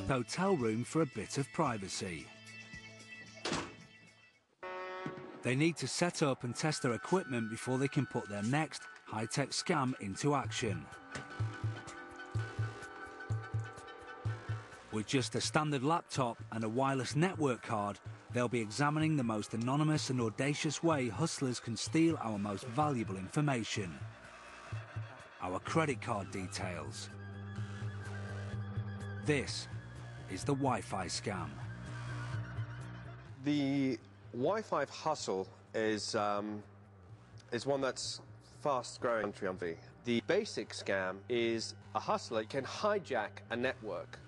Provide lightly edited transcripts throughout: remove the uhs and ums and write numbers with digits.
hotel room for a bit of privacy. They need to set up and test their equipment before they can put their next high-tech scam into action. With just a standard laptop and a wireless network card, they'll be examining the most anonymous and audacious way hustlers can steal our most valuable information: our credit card details. This is the Wi-Fi scam. The Wi-Fi hustle is one that's fast growing in Triumph. The basic scam is a hustler can hijack a network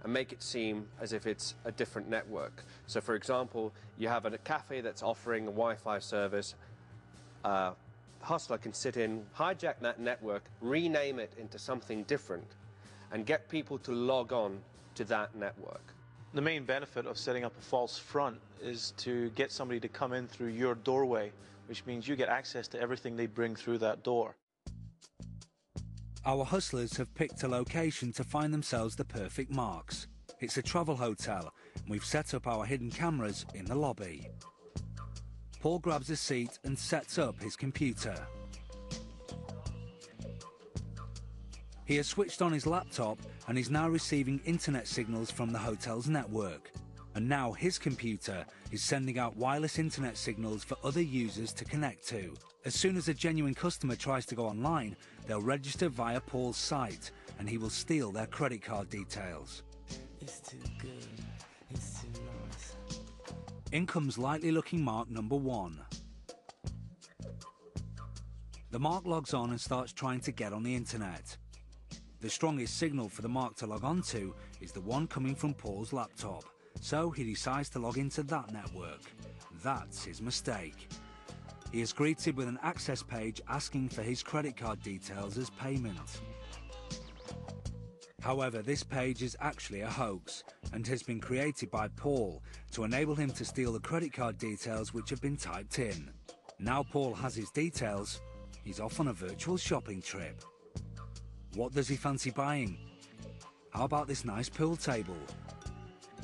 and make it seem as if it's a different network. So for example, you have a cafe that's offering a Wi-Fi service. Hustler can sit in, hijack that network, rename it into something different, and get people to log on to that network. The main benefit of setting up a false front is to get somebody to come in through your doorway, which means you get access to everything they bring through that door. Our hustlers have picked a location to find themselves the perfect marks. It's a travel hotel, and we've set up our hidden cameras in the lobby. Paul grabs a seat and sets up his computer. He has switched on his laptop and is now receiving internet signals from the hotel's network. And now his computer is sending out wireless internet signals for other users to connect to. As soon as a genuine customer tries to go online, they'll register via Paul's site, and he will steal their credit card details. It's too good. It's too nice. In comes likely-looking Mark number 1. The Mark logs on and starts trying to get on the internet. The strongest signal for the Mark to log on to is the one coming from Paul's laptop, so he decides to log into that network. That's his mistake. He is greeted with an access page asking for his credit card details as payment. However, this page is actually a hoax and has been created by Paul to enable him to steal the credit card details which have been typed in. Now Paul has his details, he's off on a virtual shopping trip. What does he fancy buying? How about this nice pool table?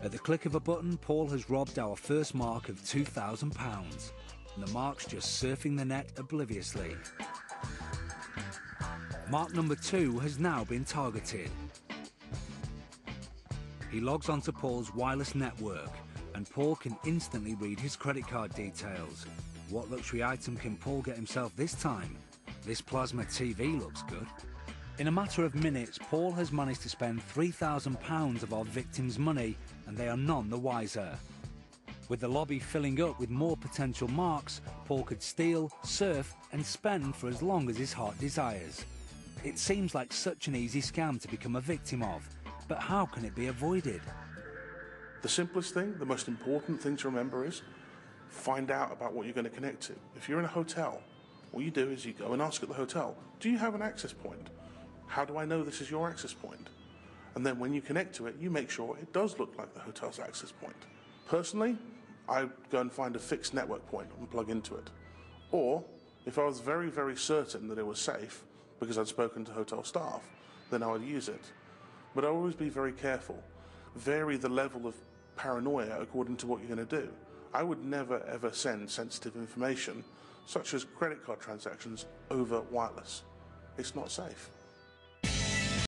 At the click of a button, Paul has robbed our first mark of £2,000, and the Mark's just surfing the net obliviously. Mark number 2 has now been targeted. He logs onto Paul's wireless network, and Paul can instantly read his credit card details. What luxury item can Paul get himself this time? This plasma TV looks good. In a matter of minutes, Paul has managed to spend £3,000 of our victims' money, and they are none the wiser. With the lobby filling up with more potential marks, Paul could steal, surf and spend for as long as his heart desires. It seems like such an easy scam to become a victim of, but how can it be avoided? The simplest thing, the most important thing to remember is find out about what you're going to connect to. If you're in a hotel, all you do is you go and ask at the hotel, do you have an access point? How do I know this is your access point? And then when you connect to it, you make sure it does look like the hotel's access point. Personally, I go and find a fixed network point and plug into it. Or, if I was very, very certain that it was safe, because I'd spoken to hotel staff, then I would use it. But I always be very careful. Vary the level of paranoia according to what you're going to do. I would never ever send sensitive information, such as credit card transactions, over wireless. It's not safe.